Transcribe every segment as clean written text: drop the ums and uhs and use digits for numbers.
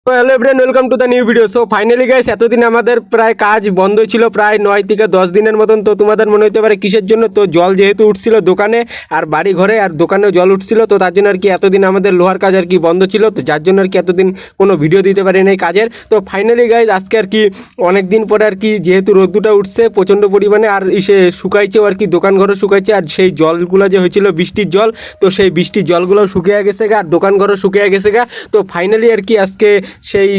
তো hello everyone, welcome to the new video. So finally guys, এতদিন আমাদের প্রায় কাজ বন্ধ ছিল, প্রায় 9 থেকে 10 দিনের মতন। তো তোমাদের মনে হতে পারে কিসের জন্য, তো জল যেহেতু উঠছিল দোকানে আর বাড়ি ঘরে, আর দোকানেও জল উঠছিল, তো তার জন্য আর কি এতদিন আমাদের লোহার কাজ আর কি বন্ধ ছিল, তো যার জন্য আর কি এতদিন কোনো ভিডিও দিতে পারি না এই কাজের। তো ফাইনালি গাইস, আজকে আর কি অনেক দিন পরে আর কি যেহেতু রোদ্দুটা উঠছে প্রচণ্ড পরিমাণে, আর এসে শুকাইছেও আর কি, দোকান ঘরও শুকাইছে, আর সেই জলগুলো যে হয়েছিল বৃষ্টির জল, তো সেই বৃষ্টির জলগুলোও শুকিয়ে গেছে গা, আর দোকান ঘরও শুকিয়ে গেছে গা। তো ফাইনালি আর কি আজকে সেই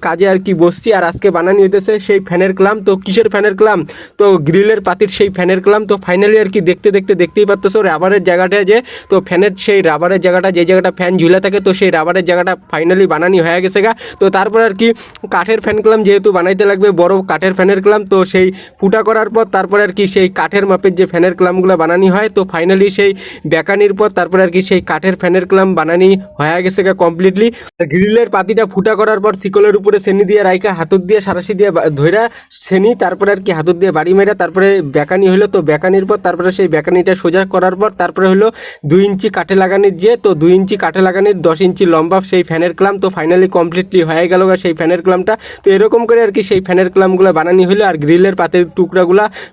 কাজে আর কি বসছি, আর আজকে বানানি হইতেছে সেই ফ্যানের ক্লাম। তো কিসের ফ্যানের ক্লাম? তো গ্রিলের পাতির সেই ফ্যানের ক্লাম। তো ফাইনালি আর কি দেখতেই পাচ্তেছো রাবারের জায়গাটা, যে তো ফ্যানের সেই রাবারের জায়গাটা, যে জায়গাটা ফ্যান ঝুলে থাকে, তো সেই রাবারের জায়গাটা ফাইনালি বানানি হয়ে গেছে গা। তো তারপর আর কি কাঠের ফ্যান ক্লাম যেহেতু বানাইতে লাগবে, বড় কাঠের ফ্যানের ক্লাম, তো সেই ফুটা করার পর তারপরে আর কি সেই কাঠের মাপের যে ফ্যানের ক্লামগুলো বানানি হয়, তো ফাইনালি সেই বেকানির পর তারপরে আর কি সেই কাঠের ফ্যানের ক্লাম বানানি হয়ে গেছে গা কমপ্লিটলি। গ্রিলের পাতিটা ফুটা করার পর শিকলের উপরে সেনি দিয়ে রাইকা হাতুর দিয়ে সারাশি দিয়ে ধইরা সেনি, তারপরে আর কি হাতুর দিয়ে বাড়ি মেরা, তারপরে বেকানি হলো। তো বেকানির পর তারপরে সেই বেকানিটা সোজা করার পর তারপরে হলো 2 ইঞ্চি কাঠে লাগানির, যে তো 2 ইঞ্চি কাঠে লাগানির 10 ইঞ্চি লম্বা সেই ফ্যানের ক্লাম। তো ফাইনালি কমপ্লিটলি হয়ে গেল সেই ফ্যানের ক্লামটা। তো এরকম করে আর কি সেই ফ্যানের ক্লামগুলো বানানি হলো, আর গ্রিলের পাতের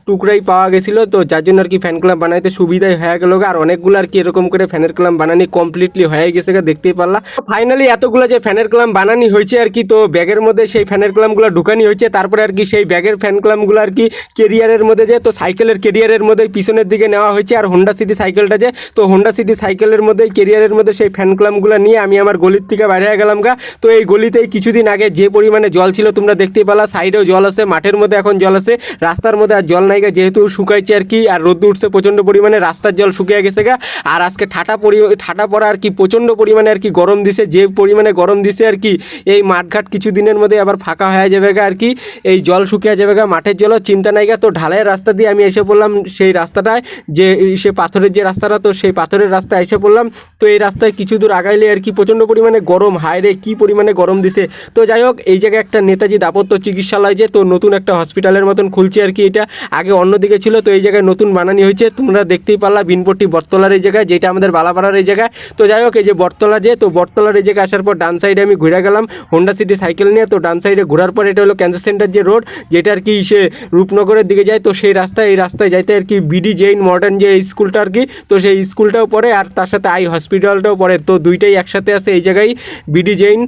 টুকরাই পাওয়া গেছিলো, তো যার জন্য আর কি ফ্যান ক্লাম বানাইতে সুবিধাই হয়ে গেল। আর অনেকগুলো আর কি এরকম করে ফ্যানের ক্লাম বানানি কমপ্লিটলি হয়ে গেছে, দেখতেই পারলাম। ফাইনালি এতগুলো যে ফ্যানের ক্লাম বানানি হয়েছে আর কি, তো ব্যাগের মধ্যে সেই ফ্যানের ক্লামগুলো ঢুকানি হয়েছে। তারপরে আর কি সেই ব্যাগের ফ্যান ক্লামগুলো আর কি কেরিয়ারের মধ্যে, যে তো সাইকেলের কেরিয়ারের মধ্যে পিছনের দিকে নেওয়া হয়েছে। আর হোন্ডা সিটি সাইকেলটা, যে তো হোন্ডা সিটি সাইকেলের মধ্যে কেরিয়ারের মধ্যে সেই ফ্যান ক্লামগুলো নিয়ে আমি আমার গলির থেকে বাইরে হয়ে গেলাম গা। তো এই গলিতেই কিছুদিন আগে যে পরিমাণে জল ছিল তোমরা দেখতেই পেলা, সাইডেও জল আছে, মাঠের মধ্যে এখন জল আছে, রাস্তার মধ্যে আর জল নাই গা, যেহেতু শুকাইছে আর কি, আর রোদ উঠছে প্রচণ্ড পরিমাণে, রাস্তার জল শুকিয়ে গেছে গা। আর আজকে ঠাটা পড়া আর কি প্রচণ্ড পরিমাণে আর কি গরম দিছে, যে পরিমাণে গরম দিছে আর কি এই মাঠঘাট কিছুদিনের মধ্যে আবার ফাঁকা হয়ে যাবে গা, আর কি এই জল শুকিয়ে যাবে গা, মাঠের জলও চিন্তা নাই গা। তো ঢালাইয়ের রাস্তা দিয়ে আমি এসে পড়লাম সেই রাস্তাটায়, যে সে পাথরের যে রাস্তাটা, তো সেই পাথরের রাস্তায় এসে পড়লাম। তো এই রাস্তায় কিছু দূর আগাইলে আর কি প্রচণ্ড পরিমাণে গরম, হায়রে কি পরিমাণে গরম দিছে। তো যাই হোক, এই জায়গায় একটা নেতাজি দাপত্য চিকিৎসালয়, যে তো নতুন একটা হসপিটালের মতন খুলছে আর কি, এটা আগে অন্যদিকে ছিল, তো এই জায়গায় নতুন বানানি হয়েছে। তোমরা দেখতেই পারলা বিনপট্টি বটতলার এই জায়গায়, যেটা আমাদের বালাপাড়ার এই জায়গায়। তো যাই হোক, এই যে বটতলা, যে তো বটতলার এই জায়গায় আসার পর ডান সাইডে আমি ঘুরে গেলাম হোন্ডা সিটি সাইকেল নিয়ে। তো ডান সাইডে ঘোরার পর এটা হলো ক্যান্সার সেন্টার যে রোড, যেটা আর কি সে রূপনগরের দিকে যায়। তো সেই রাস্তায়, এই রাস্তায় যাইতে আর কি বিডি জৈন মডার্ন যে স্কুলটা আর কি, তো সেই স্কুলটাও পড়ে, আর তার সাথে আই হসপিটালটাও পড়ে, তো দুইটাই একসাথে আছে এই জায়গায়। BD Jain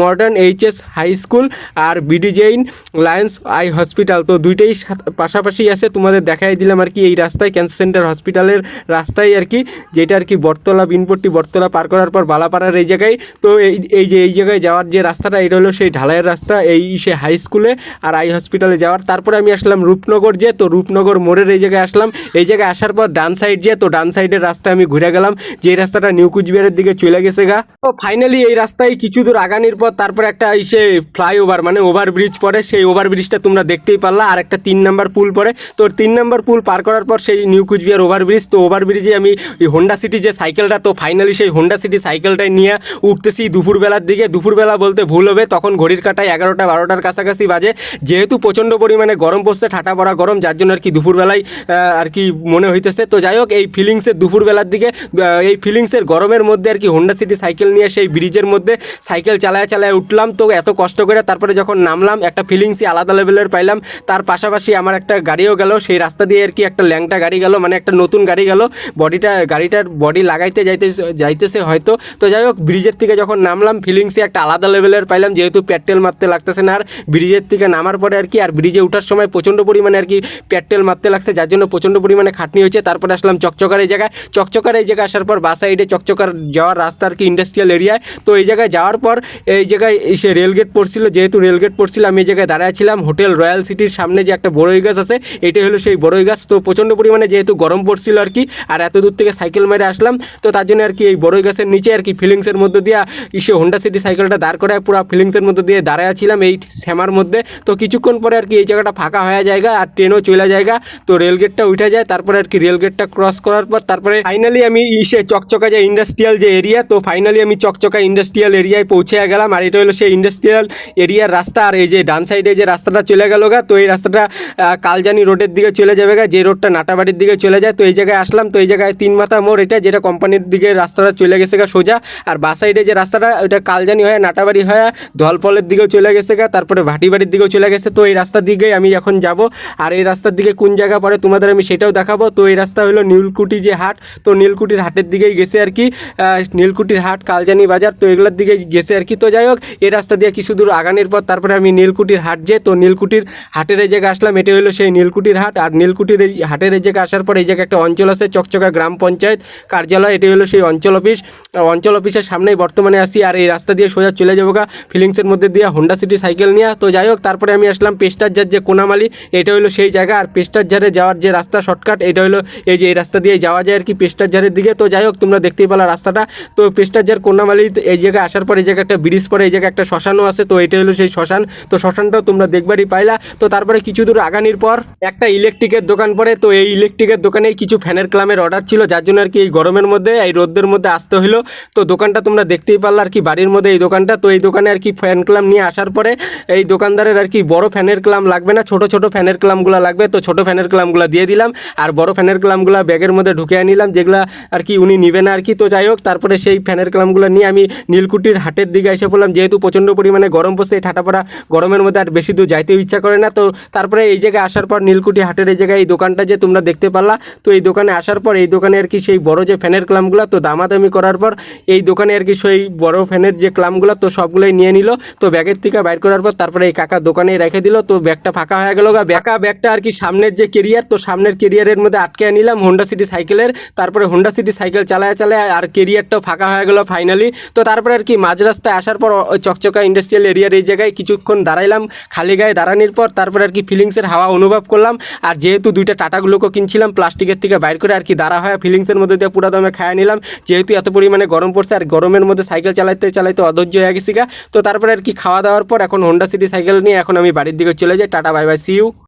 modern HS high school আর BD Jain Lions eye hospital, তো দুইটাই পাশাপাশি আছে। তোমাদের দেখাই দিলাম আর কি এই রাস্তায় ক্যান্সার সেন্টার হসপিটালের রাস্তায় আর কি, যেটা আর কি বটতলা বিনপট্টি বটতলা পার করার পর বালাপাড়ার এই জায়গায়। তো এই জায়গায় যাওয়ার যে রাস্তাটা, এটা হলো সেই ঢালাইয়ের রাস্তা, এই সে হাই স্কুলে আর আই হসপিটালে যাওয়ার। তারপরে আমি আসলাম রূপনগর, যে তো রূপনগর মোড়ের এই জায়গায় আসলাম। এই জায়গায় আসার পর ডান সাইড, যে তো ডান সাইডের রাস্তায় আমি ঘুরে গেলাম, যে রাস্তাটা নিউ কুচবিহারের দিকে চলে গেছে গা। তো ফাইনালি এই রাস্তায় কিছু দূর আগানির পর তারপরে একটা সে ফ্লাইওভার মানে ওভারব্রিজ পড়ে, সেই ওভারব্রিজটা তোমরা দেখতেই পারলা, আর একটা 3 নম্বর পুল পড়ে। তো 3 নম্বর পুল পার করার পর সেই নিউ কুচবিহার ওভারব্রিজ। তো ওভারব্রিজে আমি হোন্ডা সিটি যে সাইকেলটা, তো ফাইনালি সেই হোন্ডা সিটি সাইকেলটাই নিয়ে উঠতেছি দুপুরবেলার দিকে। দুপুরবেলা বলতে ভুল হবে, তখন ঘড়ির কাটায় 11টা-12টার কাছাকাছি বাজে, যেহেতু প্রচণ্ড পরিমাণে গরম পড়ছে, ঠাটা পড়া গরম, যার জন্য আর কি দুপুরবেলায় আর কি মনে হইতেছে। তো যাই হোক, এই ফিলিংসের দুপুরবেলার দিকে, এই ফিলিংসের গরমের মধ্যে আর কি হোন্ডা সিটি সাইকেল নিয়ে সেই ব্রিজের মধ্যে সাইকেল চালায় উঠলাম। তো এত কষ্ট করে তারপরে যখন নামলাম, একটা ফিলিংসই আলাদা লেভেলের পাইলাম। তার পাশাপাশি আমার একটা গাড়িও গেল সেই রাস্তা দিয়ে আর কি, একটা ল্যাংটা গাড়ি গেল, মানে একটা নতুন গাড়ি গেল, গাড়িটার বডি লাগাইতে যাইতেছে হয়তো। তো যাই হোক, ব্রিজের থেকে যখন নামলাম ফিলিংসই একটা আলাদা লেভেলের পাইলাম, যেহেতু পেট্রোল মারতে লাগতেছে না আর ব্রিজের থেকে নামার পরে আর কি। আর ব্রিজে ওঠার সময় প্রচণ্ড পরিমাণে আর কি পেট্রোল মারতে লাগছে, যার জন্য প্রচণ্ড পরিমাণে খাটনি হয়েছে। তারপরে আসলাম চকচকার এই জায়গায়। চকচকার এই জায়গায় আসার পর বাস সাইডে চকচকার যাওয়ার রাস্তা আর কি ইন্ডাস্ট্রিয়াল এরিয়ায়। তো এই জায়গায় যাওয়ার পর এই জায়গায় সে রেলগেট পড়ছিল, যেহেতু রেলগেট পড়ছিল আমি এই জায়গায় দাঁড়াইছিলাম হোটেল রয়্যাল সিটির সামনে, যে একটা বড়ই গাছ আছে, এটাই হলো সেই বড়ই গাছ। তো প্রচণ্ড পরিমাণে যেহেতু গরম পড়ছিল আর কি, আর এত দূর থেকে সাইকেল মেরে আসলাম, তো তার জন্য আর কি এই বড়ই গাছের নিচে আর কি ফিলিংসের মধ্যে দিয়ে সে হোন্ডা সিটি সাইকেলটা দাঁড় করে পুরো ফিলিংসের মধ্যে দিয়ে দাঁড়াইছিলাম এই শ্যামার মধ্যে। তো কিছুক্ষণ পরে আর কি এই জায়গাটা ফাঁকা হয়ে জায়গা, আর ট্রেনও চলে জায়গা, তো রেলগেটটা উঠে যায়। তারপরে আর কি রেলগেটটা ক্রস করার পর তারপরে ফাইনালি আমি সে চকচকা যে ইন্ডাস্ট্রিয়াল যে এরিয়া, তো ফাইনালি আমি চকচকা ইন্ডাস্ট্রিয়াল এরিয়ায় পৌঁছে গেলাম। আর এটা হলো সেই ইন্ডাস্ট্রিয়াল এরিয়ার রাস্তা। আর এই যে ডান সাইডে যে রাস্তাটা চলে গেল গা, তো এই রাস্তাটা কালজানি রোডের দিকে চলে যাবে গা, যে রোডটা নাটাবাড়ির দিকে চলে যায়। তো এই জায়গায় আসলাম, তো এই জায়গায় 3 মাথা মোড়, এটা যেটা কোম্পানির দিকে রাস্তাটা চলে গেছে গা সোজা। আর বাস সাইডে যে রাস্তাটা, ওইটা কালজানি হয়ে নাটাবাড়ি হয়ে ধলপলের দিকেও চলে গেছে গা, তারপরে ভাটিবাড়ির দিকেও চলে গেছে। তো এই রাস্তার দিকেই আমি এখন যাব, আর এই রাস্তার দিকে কোন জায়গা পড়ে তোমাদের আমি সেটাও দেখাবো। তো এই রাস্তা হলো নীলকুঠি যে হাট, তো নীলকুঠির হাটের দিকেই গেছে আর কি, নীলকুঠির হাট, কালজানি বাজার, তো এগুলোর দিকে গেছে আর কি। তো যাই হোক, এই রাস্তা দিয়ে কিছু দূর আগানোর পর তারপরে আমি নীলকুঠির হাট যে, তো নীলকুঠির হাটের এই জায়গায় আসলাম, এটা হলো সেই নীলকুঠির হাট। আর নীলকুঠির এই হাটের এই জায়গায় আসার পর এই জায়গায় একটা অঞ্চল আছে চকচকা গ্রাম পঞ্চায়েত কার্যালয়, এটি হলো সেই অঞ্চল অফিস। অঞ্চল অফিসের সামনেই বর্তমানে আসি, আর এই রাস্তা দিয়ে সোজা চলে যাবো গা ফিলিংসের মধ্যে দিয়ে হোন্ডা সিটি সাইকেল নিয়ে। তো যাই হোক, তারপরে আমি আসলাম পেস্টারজার যে কোনামালি, এটা হলো সেই জায়গা। আর পেস্টারজারে যাওয়ার যে রাস্তা শর্টকাট, এটা হলো এই যে এই রাস্তা দিয়ে যাওয়া যায় আর কি পেস্টারজারের দিকে। তো যাই হোক, তোমরা দেখতেই পেলা রাস্তাটা। তো পেস্টারজার কোনামালি এই জায়গায় আসার পর এই জায়গায় একটা ব্রিজ পরে, এই জায়গায় একটা শ্মশানও আছে, তো এটা হলো সেই শ্মশান। তো শ্মশানটাও তোমরা দেখবারই পাইলা। তো তারপরে কিছু দূর আগানির পর একটা ইলেকট্রিকের দোকান পড়ে, তো এই ইলেকট্রিকের দোকানে কিছু ফ্যানের ক্লামের অর্ডার ছিল, যার জন্য আর কি এই গরমের মধ্যে এই রোদের মধ্যে আসতে হলো। তো দোকানটা তোমরা দেখতেই পারলা আর কি, বাড়ির মধ্যে এই দোকানটা। তো এই দোকানে আর কি ফ্যান ক্লাম নিয়ে আসার পরে এই দোকানদারের আর কি বড় ফ্যানের ক্লাম লাগবে না, ছোট ছোট ফ্যানের ক্লামগুলো লাগবে। তো ছোট ফ্যানের ক্লামগুলো দিয়ে দিলাম, আর বড় ফ্যানের ক্লামগুলো ব্যাগের মধ্যে ঢুকিয়ে নিলাম, যেগুলা আর কি উনি নিবে না আর কি। তো যাই হোক, তারপরে সেই ফ্যানের ক্লামগুলো নিয়ে আমি নীলকুঠির হাটের দিকে এসে পড়লাম, যেহেতু প্রচণ্ড পরিমাণে গরম পড়ছে, এই ঠাটাপড়া গরমের মধ্যে আর বেশি দূর যাইতেও ইচ্ছা করে না। তো তারপরে এই জায়গায় আসার পর নীলকুঠি হাটের এই জায়গায় এই দোকানটা যে তোমরা দেখতে পারলা, তো এই দোকানে আসার পর এই দোকানে আর কি সেই বড় যে ফ্যানের ক্লামগুলো, তো দামাদামি করার পর এই দোকানে আর কি সেই বড় ফ্যানের যে ক্লামগুলো তো সবগুলোই নিয়ে নিল। তো ব্যাগের থেকে বাইর করার পর তারপরে এই কাকা দোকানে রেখে দিল। তো ব্যাগটা ফাঁকা হয়ে গেল গা, ব্যাগটা আর কি সামনের যে কেরিয়ার, তো সামনের কেরিয়ারের মধ্যে আটকে নিলাম হোন্ডা সিটি সাইকেলের। তারপরে হোন্ডা সিটি সাইকেল চালায় আর কেরিয়ারটাও ফাঁকা হয়ে গেল ফাইনালি। তো তারপরে আর কি মাঝ রাস্তায় আসার পর ওই চকচকা ইন্ডাস্ট্রিয়াল এরিয়ার এই জায়গায় কিছুক্ষণ দাঁড়াইলাম খালি গায়ে দাঁড়ানোর পর তারপরে আর কি ফিলিংসের হাওয়া অনুভব করলাম। আর যেহেতু দুইটা টাটাগুলোকে কিনছিলাম প্লাস্টিকের থেকে বাইর করে আর কি দাঁড়া হয় ফিলিংসের মধ্যে দিয়ে পুরো দমে খাইয়ে নিলাম, যেহেতু এত পরিমাণে গরম পড়ছে আর গরমের মধ্যে সাইকেল চালাইতে চালাইতে অধৈর্য হয়ে গেছি গা। তো তারপরে আর কি খাওয়া দাওয়ার পর এখন হোন্ডা সিটি সাইকেল নিয়ে এখন আমি বাড়ির দিকে চলে যাই। Tata, bye bye, see you.